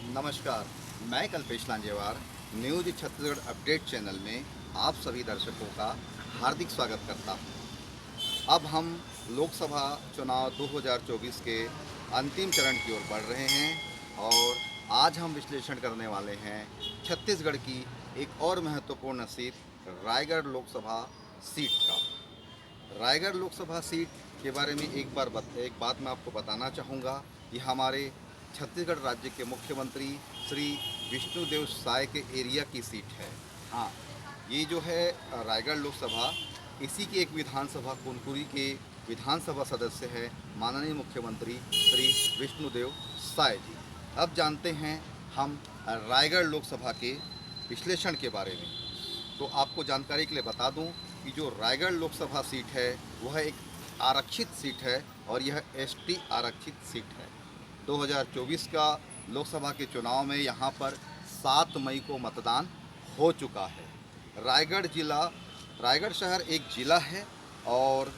नमस्कार। मैं Kalpesh Lanjewar news Chhattisgarh update channel में आप सभी दर्शकों का हार्दिक स्वागत करता हूं। अब हम लोकसभा चुनाव 2024 के अंतिम चरण की ओर बढ़ रहे हैं और आज हम विश्लेषण करने वाले हैं छत्तीसगढ़ की एक और महत्वपूर्ण सीट रायगढ़ लोकसभा सीट का। रायगढ़ लोकसभा सीट के बारे में एक बात मैं आपको बताना चाहूँगा कि हमारे छत्तीसगढ़ राज्य के मुख्यमंत्री श्री विष्णुदेव साय के एरिया की सीट है। हाँ, ये जो है रायगढ़ लोकसभा, इसी के एक विधानसभा कुनकुरी के विधानसभा सदस्य है माननीय मुख्यमंत्री श्री विष्णुदेव साय जी। अब जानते हैं हम रायगढ़ लोकसभा के विश्लेषण के बारे में। तो आपको जानकारी के लिए बता दूं कि जो रायगढ़ लोकसभा सीट है वह एक आरक्षित सीट है और यह एसटी आरक्षित सीट है। 2024 का लोकसभा के चुनाव में यहाँ पर 7 मई को मतदान हो चुका है। रायगढ़ शहर एक ज़िला है और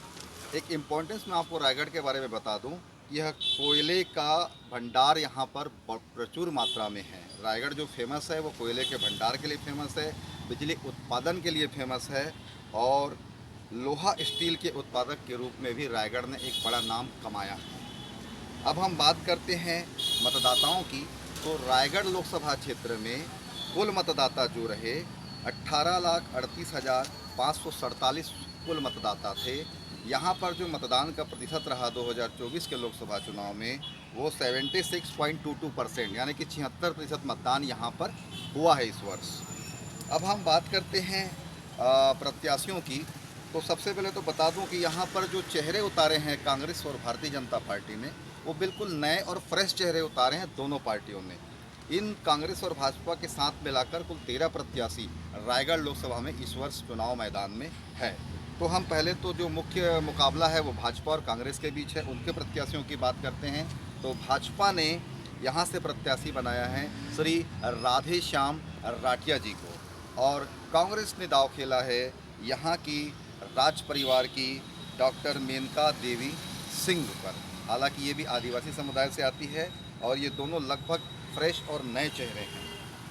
एक इम्पोर्टेंस मैं आपको रायगढ़ के बारे में बता दूं कि यह कोयले का भंडार यहाँ पर प्रचुर मात्रा में है। रायगढ़ जो फेमस है वो कोयले के भंडार के लिए फेमस है, बिजली उत्पादन के लिए फेमस है और लोहा स्टील के उत्पादक के रूप में भी रायगढ़ ने एक बड़ा नाम कमाया है। अब हम बात करते हैं मतदाताओं की, तो रायगढ़ लोकसभा क्षेत्र में कुल मतदाता जो रहे 18,38,547 कुल मतदाता थे। यहाँ पर जो मतदान का प्रतिशत रहा 2024 के लोकसभा चुनाव में वो 76.22% यानी कि 76% मतदान यहाँ पर हुआ है इस वर्ष। अब हम बात करते हैं प्रत्याशियों की, तो सबसे पहले तो बता दूं कि यहाँ पर जो चेहरे उतारे हैं कांग्रेस और भारतीय जनता पार्टी ने, वो बिल्कुल नए और फ्रेश चेहरे उतारे हैं दोनों पार्टियों ने। इन कांग्रेस और भाजपा के साथ मिलाकर कुल 13 प्रत्याशी रायगढ़ लोकसभा में इस वर्ष चुनाव मैदान में है। तो हम पहले तो जो मुख्य मुकाबला है वो भाजपा और कांग्रेस के बीच है, उनके प्रत्याशियों की बात करते हैं। तो भाजपा ने यहाँ से प्रत्याशी बनाया है श्री राधेश्याम राठिया जी को और कांग्रेस ने दाव खेला है यहाँ की राज परिवार की डॉक्टर मेनका देवी सिंह पर। हालांकि ये भी आदिवासी समुदाय से आती है और ये दोनों लगभग फ्रेश और नए चेहरे हैं।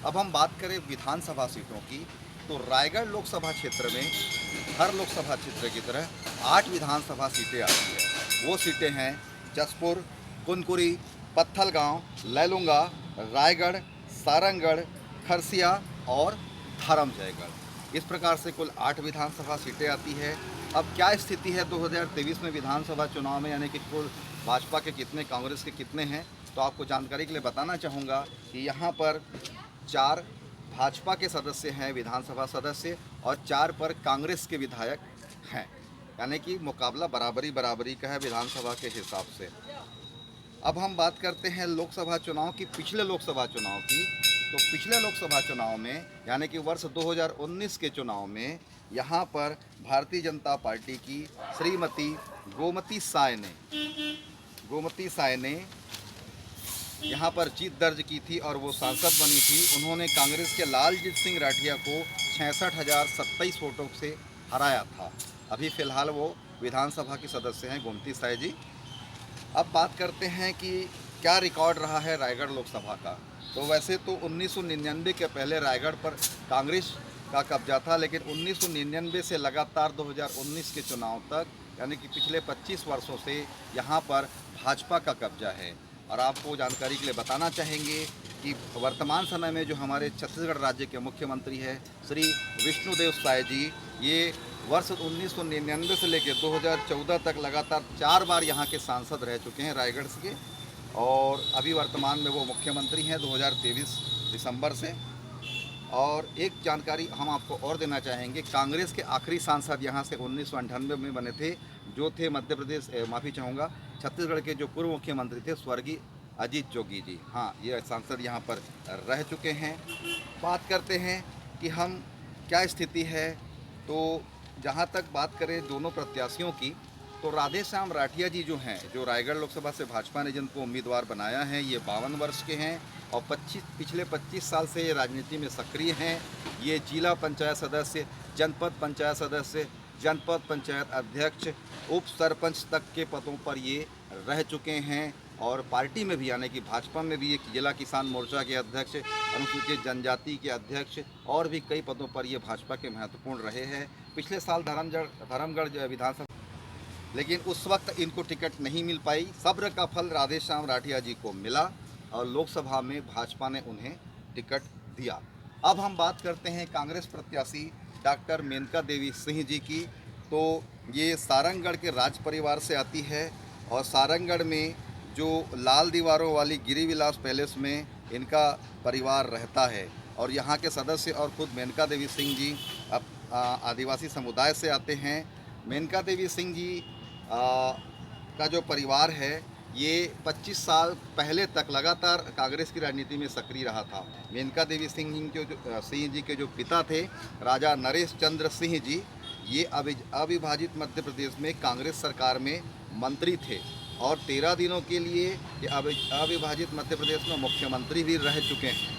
अब हम बात करें विधानसभा सीटों की, तो रायगढ़ लोकसभा क्षेत्र में हर लोकसभा क्षेत्र की तरह 8 विधानसभा सीटें आती है। वो सीटें हैं जसपुर, कुनकुरी, पत्थलगांव, लैलूंगा, रायगढ़, सारंगढ़, खरसिया और धर्मजयगढ़। इस प्रकार से कुल 8 विधानसभा सीटें आती है। अब क्या स्थिति है 2023 में विधानसभा चुनाव में, यानी कि कुल भाजपा के कितने, कांग्रेस के कितने हैं, तो आपको जानकारी के लिए बताना चाहूँगा कि यहाँ पर 4 भाजपा के सदस्य हैं, विधानसभा सदस्य, और 4 पर कांग्रेस के विधायक हैं, यानी कि मुकाबला बराबरी का है विधानसभा के हिसाब से। अब हम बात करते हैं लोकसभा चुनाव की, पिछले लोकसभा चुनाव की। तो पिछले लोकसभा चुनाव में यानी कि वर्ष 2019 के चुनाव में यहाँ पर भारतीय जनता पार्टी की श्रीमती गोमती साय ने यहाँ पर जीत दर्ज की थी और वो सांसद बनी थी। उन्होंने कांग्रेस के लालजीत सिंह राठिया को 66,027 वोटों से हराया था। अभी फ़िलहाल वो विधानसभा की सदस्य हैं गोमती साय जी। अब बात करते हैं कि क्या रिकॉर्ड रहा है रायगढ़ लोकसभा का। तो वैसे तो 1999 के पहले रायगढ़ पर कांग्रेस का कब्जा था, लेकिन 1999 से लगातार 2019 के चुनाव तक, यानी कि पिछले 25 वर्षों से यहाँ पर भाजपा का कब्जा है। और आपको जानकारी के लिए बताना चाहेंगे कि वर्तमान समय में जो हमारे छत्तीसगढ़ राज्य के मुख्यमंत्री हैं श्री विष्णुदेव साय जी, ये वर्ष 1999 से लेकर 2014 तक लगातार 4 बार यहाँ के सांसद रह चुके हैं रायगढ़ के, और अभी वर्तमान में वो मुख्यमंत्री हैं 2023 दिसंबर से। और एक जानकारी हम आपको और देना चाहेंगे, कांग्रेस के आखिरी सांसद यहाँ से 1998 में बने थे, जो थे मध्य प्रदेश, माफ़ी चाहूँगा, छत्तीसगढ़ के जो पूर्व मुख्यमंत्री थे स्वर्गीय अजीत जोगी जी। हाँ, ये सांसद यहाँ पर रह चुके हैं। बात करते हैं कि हम क्या स्थिति है, तो जहाँ तक बात करें दोनों प्रत्याशियों की, तो राधेश्याम राठिया जी जो हैं, जो रायगढ़ लोकसभा से भाजपा ने जिनको उम्मीदवार बनाया है, ये 52 वर्ष के हैं और पिछले 25 साल से ये राजनीति में सक्रिय हैं। ये जिला पंचायत सदस्य, जनपद पंचायत सदस्य, जनपद पंचायत अध्यक्ष, उप सरपंच तक के पदों पर ये रह चुके हैं और पार्टी में भी यानी कि भाजपा में भी एक जिला किसान मोर्चा के अध्यक्ष, अनुसूचित जनजाति के अध्यक्ष और भी कई पदों पर ये भाजपा के महत्वपूर्ण रहे हैं। पिछले साल धर्मगढ़ विधानसभा, लेकिन उस वक्त इनको टिकट नहीं मिल पाई। सब्र का फल राधेश्याम राठिया जी को मिला और लोकसभा में भाजपा ने उन्हें टिकट दिया। अब हम बात करते हैं कांग्रेस प्रत्याशी डॉक्टर मेनका देवी सिंह जी की। तो ये सारंगगढ़ के राज परिवार से आती है और सारंगगढ़ में जो लाल दीवारों वाली गिरिविलास पैलेस में इनका परिवार रहता है और यहाँ के सदस्य और खुद मेनका देवी सिंह जी अब आदिवासी समुदाय से आते हैं। मेनका देवी सिंह जी का जो परिवार है ये 25 साल पहले तक लगातार कांग्रेस की राजनीति में सक्रिय रहा था। मेनका देवी सिंह जी के जो पिता थे राजा नरेश चंद्र सिंह जी, ये अविभाजित मध्य प्रदेश में कांग्रेस सरकार में मंत्री थे और 13 दिनों के लिए ये अविभाजित मध्य प्रदेश में मुख्यमंत्री भी रह चुके हैं।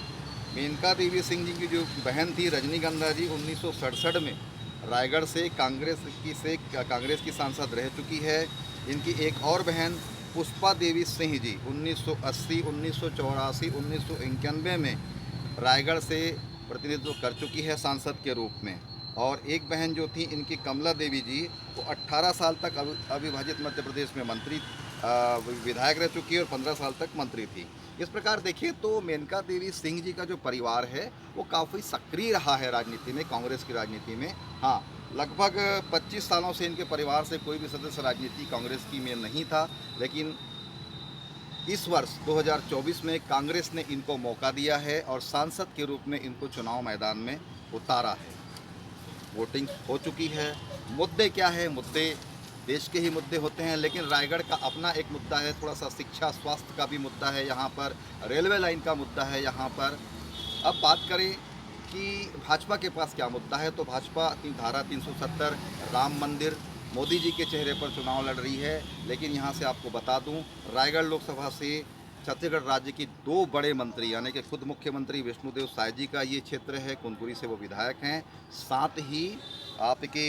मेनका देवी सिंह जी की जो बहन थी रजनीगंधा जी 1967 में रायगढ़ से कांग्रेस की सांसद रह चुकी है। इनकी एक और बहन पुष्पा देवी सिंह जी 1980, 1984, 1991 में रायगढ़ से प्रतिनिधित्व कर चुकी है सांसद के रूप में। और एक बहन जो थी इनकी कमला देवी जी, वो 18 साल तक अविभाजित मध्य प्रदेश में विधायक रह चुकी है और 15 साल तक मंत्री थी। इस प्रकार देखिए तो मेनका देवी सिंह जी का जो परिवार है वो काफ़ी सक्रिय रहा है राजनीति में, कांग्रेस की राजनीति में। हाँ, लगभग 25 सालों से इनके परिवार से कोई भी सदस्य राजनीति कांग्रेस की में नहीं था, लेकिन इस वर्ष 2024 में कांग्रेस ने इनको मौका दिया है और सांसद के रूप में इनको चुनाव मैदान में उतारा है। वोटिंग हो चुकी है। मुद्दे क्या है? मुद्दे देश के ही मुद्दे होते हैं, लेकिन रायगढ़ का अपना एक मुद्दा है, थोड़ा सा शिक्षा स्वास्थ्य का भी मुद्दा है यहाँ पर, रेलवे लाइन का मुद्दा है यहाँ पर। अब बात करें कि भाजपा के पास क्या मुद्दा है, तो भाजपा धारा 370 राम मंदिर मोदी जी के चेहरे पर चुनाव लड़ रही है। लेकिन यहाँ से आपको बता दूँ, रायगढ़ लोकसभा से छत्तीसगढ़ राज्य की 2 बड़े मंत्री यानी कि खुद मुख्यमंत्री विष्णुदेव साय जी का ये क्षेत्र है, कुनकुरी से वो विधायक हैं। साथ ही आपके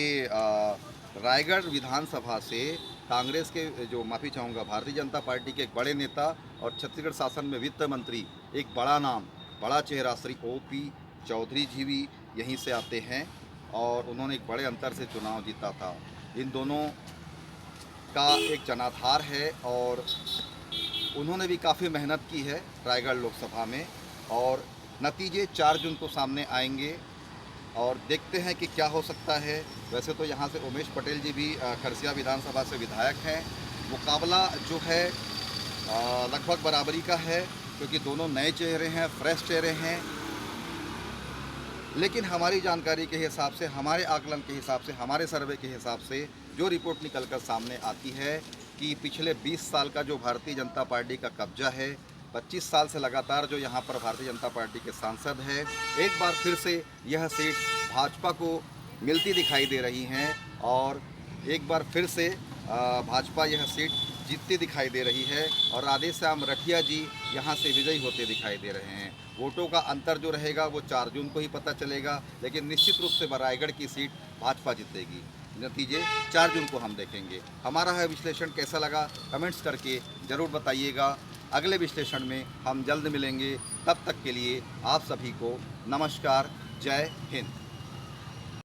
रायगढ़ विधानसभा से कांग्रेस के भारतीय जनता पार्टी के एक बड़े नेता और छत्तीसगढ़ शासन में वित्त मंत्री, एक बड़ा नाम, बड़ा चेहरा श्री OP चौधरी जी भी यहीं से आते हैं और उन्होंने एक बड़े अंतर से चुनाव जीता था। इन दोनों का एक जनाधार है और उन्होंने भी काफ़ी मेहनत की है रायगढ़ लोकसभा में और नतीजे 4 जून को सामने आएंगे और देखते हैं कि क्या हो सकता है। वैसे तो यहाँ से उमेश पटेल जी भी खरसिया विधानसभा से विधायक हैं। मुकाबला जो है लगभग बराबरी का है क्योंकि दोनों नए चेहरे हैं, फ्रेश चेहरे हैं। लेकिन हमारी जानकारी के हिसाब से, हमारे आकलन के हिसाब से, हमारे सर्वे के हिसाब से जो रिपोर्ट निकलकर सामने आती है कि पिछले 20 साल का जो भारतीय जनता पार्टी का कब्जा है, 25 साल से लगातार जो यहाँ पर भारतीय जनता पार्टी के सांसद हैं, एक बार फिर से यह सीट भाजपा को मिलती दिखाई दे रही हैं और एक बार फिर से भाजपा यह सीट जीतती दिखाई दे रही है और राधेश्याम राठिया जी यहाँ से विजयी होते दिखाई दे रहे हैं। वोटों का अंतर जो रहेगा वो 4 जून को ही पता चलेगा, लेकिन निश्चित रूप से रायगढ़ की सीट भाजपा जीतेगी। नतीजे 4 जून को हम देखेंगे। हमारा है विश्लेषण कैसा लगा कमेंट्स करके ज़रूर बताइएगा। अगले विश्लेषण में हम जल्द मिलेंगे। तब तक के लिए आप सभी को नमस्कार, जय हिंद।